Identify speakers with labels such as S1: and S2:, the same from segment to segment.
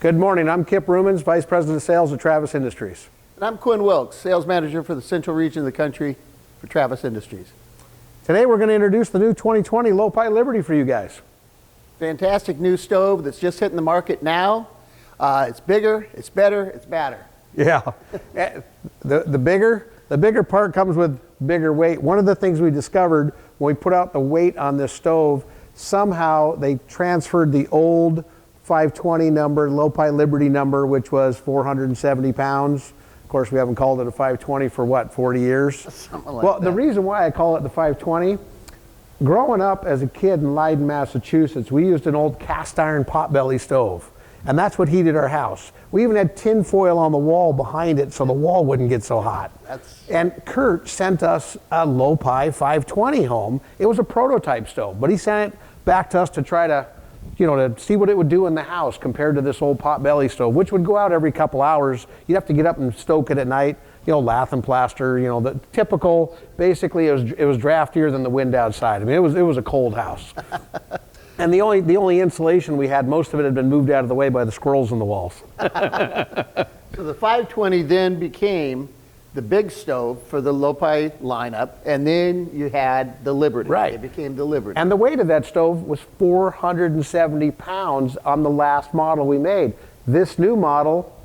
S1: Good morning. I'm Kip Rumens, Vice President of Sales at Travis Industries.
S2: And I'm Quinn Wilkes, Sales Manager for the Central Region of the country for Travis Industries.
S1: Today we're going to introduce the new 2020 Lopi Liberty for you guys.
S2: Fantastic new stove that's just hitting the market now. It's bigger, it's better, it's badder.
S1: Yeah. The bigger part comes with bigger weight. One of the things we discovered when we put out the weight on this stove, somehow they transferred the old 520 number, Lopi Liberty number, which was 470 pounds. Of course, we haven't called it a 520 for what, 40 years?
S2: Something like
S1: well,
S2: that.
S1: The reason why I call it the 520, growing up as a kid in Leiden, Massachusetts, we used an old cast iron potbelly stove. And that's what heated our house. We even had tin foil on the wall behind it so the wall wouldn't get so hot. And Kurt sent us a Lopi 520 home. It was a prototype stove, but he sent it back to us to try to, to see what it would do in the house compared to this old potbelly stove, which would go out every couple hours. You'd have to get up and stoke it at night, lath and plaster, the typical, basically it was draftier than the wind outside. I mean, it was a cold house. And the only insulation we had, most of it had been moved out of the way by the squirrels in the walls.
S2: So the 520 then became the big stove for the Lopi lineup, and then you had the Liberty.
S1: Right.
S2: It became the Liberty.
S1: And the weight of that stove was 470 pounds on the last model we made. This new model,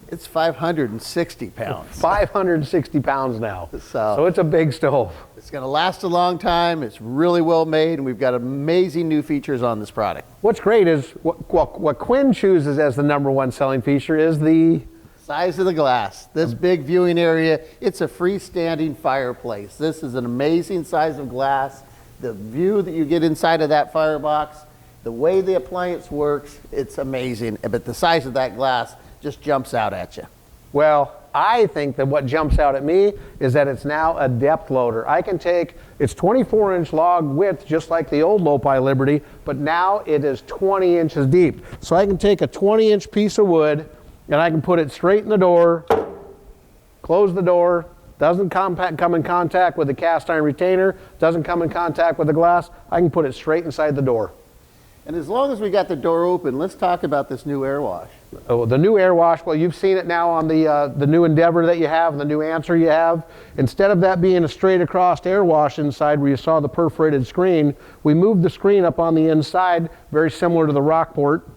S2: it's 560 pounds.
S1: 560 pounds now.
S2: So
S1: it's a big stove.
S2: It's going to last a long time. It's really well made, and we've got amazing new features on this product.
S1: What's great is what Quinn chooses as the #1 selling feature is the
S2: size of the glass. This big viewing area, it's a freestanding fireplace. This is an amazing size of glass. The view that you get inside of that firebox, the way the appliance works, it's amazing. But the size of that glass just jumps out at you.
S1: Well, I think that what jumps out at me is that it's now a depth loader. I can take, it's 24-inch log width, just like the old Lopi Liberty, but now it is 20 inches deep. So I can take a 20-inch piece of wood and I can put it straight in the door, close the door, doesn't come in contact with the cast iron retainer, doesn't come in contact with the glass. I can put it straight inside the door.
S2: And as long as we got the door open, let's talk about this new air wash.
S1: Oh, the new air wash, well, you've seen it now on the new Endeavor that you have, the new Answer you have. Instead of that being a straight across air wash inside where you saw the perforated screen, we moved the screen up on the inside, very similar to the Rockport,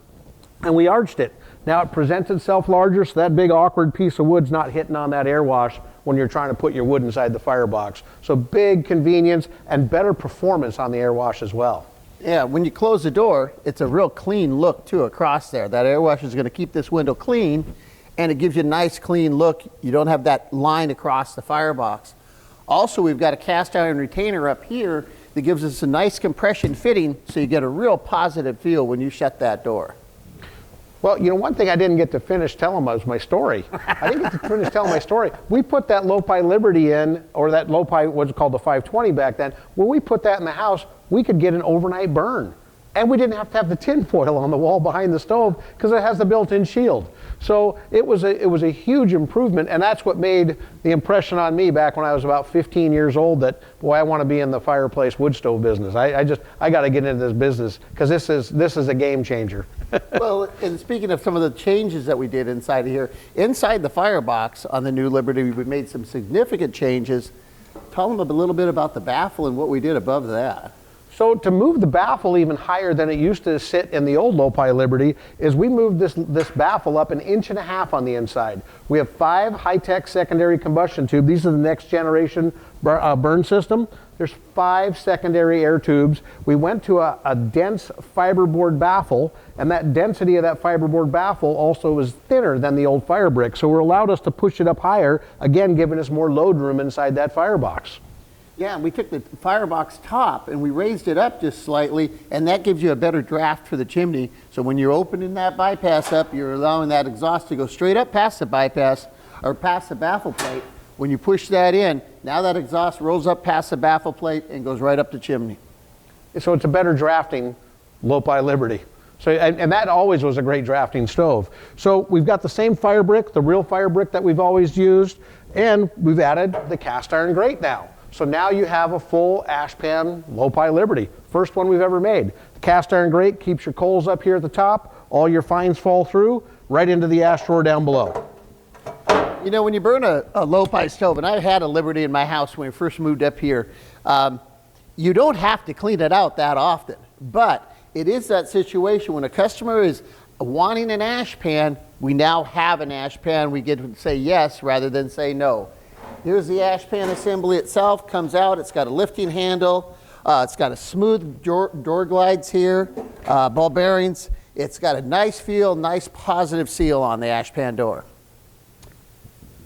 S1: and we arched it. Now it presents itself larger, so that big awkward piece of wood's not hitting on that air wash when you're trying to put your wood inside the firebox. So big convenience and better performance on the air wash as well.
S2: Yeah, when you close the door, it's a real clean look too across there. That air wash is going to keep this window clean, and it gives you a nice clean look. You don't have that line across the firebox. Also, we've got a cast iron retainer up here that gives us a nice compression fitting, so you get a real positive feel when you shut that door.
S1: Well, one thing I didn't get to finish telling was my story. I didn't get to finish telling my story. We put that Lopi Liberty in, or that Lopi, what's called the 520 back then. When we put that in the house, we could get an overnight burn. And we didn't have to have the tin foil on the wall behind the stove because it has the built-in shield. So it was a huge improvement, and that's what made the impression on me back when I was about 15 years old that, boy, I want to be in the fireplace wood stove business. I got to get into this business because this is a game changer.
S2: Well, and speaking of some of the changes that we did inside of here, inside the firebox on the new Liberty, we made some significant changes. Tell them a little bit about the baffle and what we did above that.
S1: So to move the baffle even higher than it used to sit in the old Lopi Liberty is we moved this baffle up 1.5 inches on the inside. We have 5 high-tech secondary combustion tubes. These are the next generation burn system. There's 5 secondary air tubes. We went to a dense fiberboard baffle, and that density of that fiberboard baffle also is thinner than the old fire brick. So it allowed us to push it up higher, again giving us more load room inside that firebox.
S2: Yeah, and we took the firebox top and we raised it up just slightly, and that gives you a better draft for the chimney. So when you're opening that bypass up, you're allowing that exhaust to go straight up past the bypass or past the baffle plate. When you push that in, now that exhaust rolls up past the baffle plate and goes right up the chimney.
S1: So it's a better drafting Lopi Liberty. So, and that always was a great drafting stove. So we've got the same fire brick, the real fire brick that we've always used, and we've added the cast iron grate now. So now you have a full ash pan Lopi Liberty. First one we've ever made. The cast iron grate keeps your coals up here at the top. All your fines fall through right into the ash drawer down below.
S2: You know, when you burn a Lopi stove, and I had a Liberty in my house when we first moved up here, you don't have to clean it out that often. But it is that situation when a customer is wanting an ash pan, we now have an ash pan. We get to say yes rather than say no. Here's the ash pan assembly itself. Comes out. It's got a lifting handle. It's got a smooth door glides here, ball bearings. It's got a nice feel, nice positive seal on the ash pan door.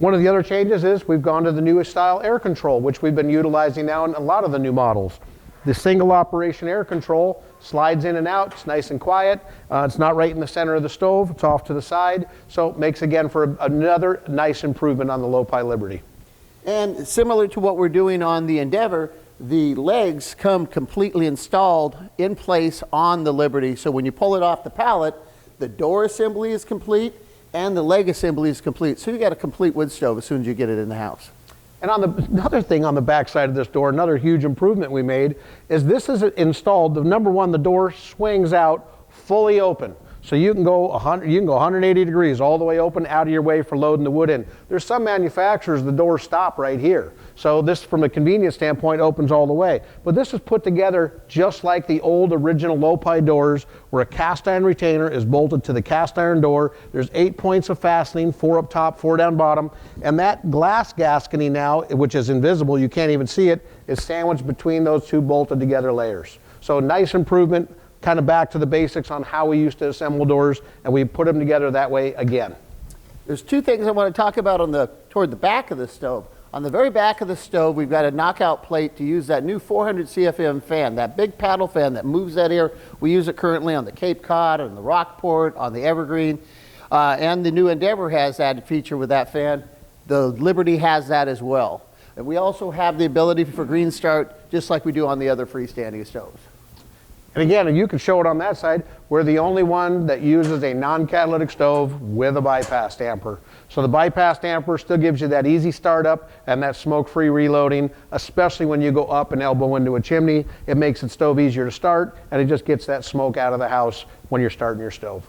S1: One of the other changes is we've gone to the newest style air control, which we've been utilizing now in a lot of the new models. The single operation air control slides in and out. It's nice and quiet. It's not right in the center of the stove. It's off to the side. So it makes, again, for another nice improvement on the Lopi Liberty.
S2: And similar to what we're doing on the Endeavor, the legs come completely installed in place on the Liberty. So when you pull it off the pallet, the door assembly is complete and the leg assembly is complete. So you got a complete wood stove as soon as you get it in the house.
S1: And another thing on the back side of this door, another huge improvement we made, is this is installed. Number one, the door swings out fully open. So you can go 180 degrees all the way open out of your way for loading the wood in. There's some manufacturers, the doors stop right here. So this, from a convenience standpoint, opens all the way. But this is put together just like the old original Lopi doors, where a cast iron retainer is bolted to the cast iron door. There's 8 points of fastening, 4 up top, 4 down bottom. And that glass gasketing now, which is invisible, you can't even see it, is sandwiched between those two bolted together layers. So nice improvement. Kind of back to the basics on how we used to assemble doors, and we put them together that way again.
S2: There's two things I want to talk about toward the back of the stove. On the very back of the stove, we've got a knockout plate to use that new 400 CFM fan, that big paddle fan that moves that air. We use it currently on the Cape Cod, on the Rockport, on the Evergreen, and the new Endeavor has that feature with that fan. The Liberty has that as well. And we also have the ability for green start, just like we do on the other freestanding stoves.
S1: And again, you can show it on that side, we're the only one that uses a non-catalytic stove with a bypass damper. So the bypass damper still gives you that easy startup and that smoke-free reloading, especially when you go up and elbow into a chimney. It makes the stove easier to start, and it just gets that smoke out of the house when you're starting your stove.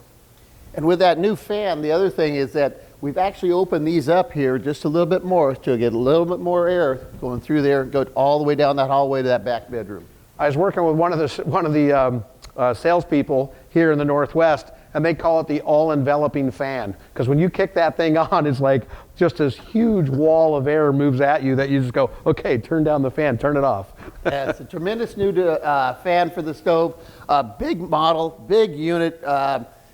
S2: And with that new fan, the other thing is that we've actually opened these up here just a little bit more to get a little bit more air going through there, go all the way down that hallway to that back bedroom.
S1: I was working with one of the salespeople here in the Northwest, and they call it the all-enveloping fan, because when you kick that thing on, it's like just this huge wall of air moves at you that you just go, okay, turn down the fan, turn it off.
S2: Yeah, it's a tremendous new fan for the stove. Big model, big unit,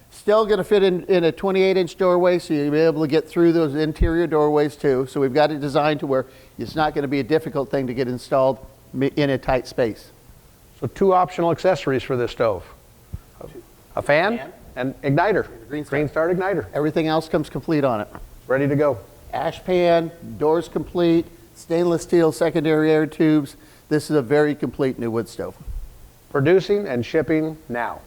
S2: still going to fit in a 28-inch doorway, so you'll be able to get through those interior doorways too. So we've got it designed to where it's not going to be a difficult thing to get installed in a tight space.
S1: So 2 optional accessories for this stove. A fan and igniter, green start igniter.
S2: Everything else comes complete on it.
S1: Ready to go.
S2: Ash pan, doors complete, stainless steel secondary air tubes. This is a very complete new wood stove.
S1: Producing and shipping now.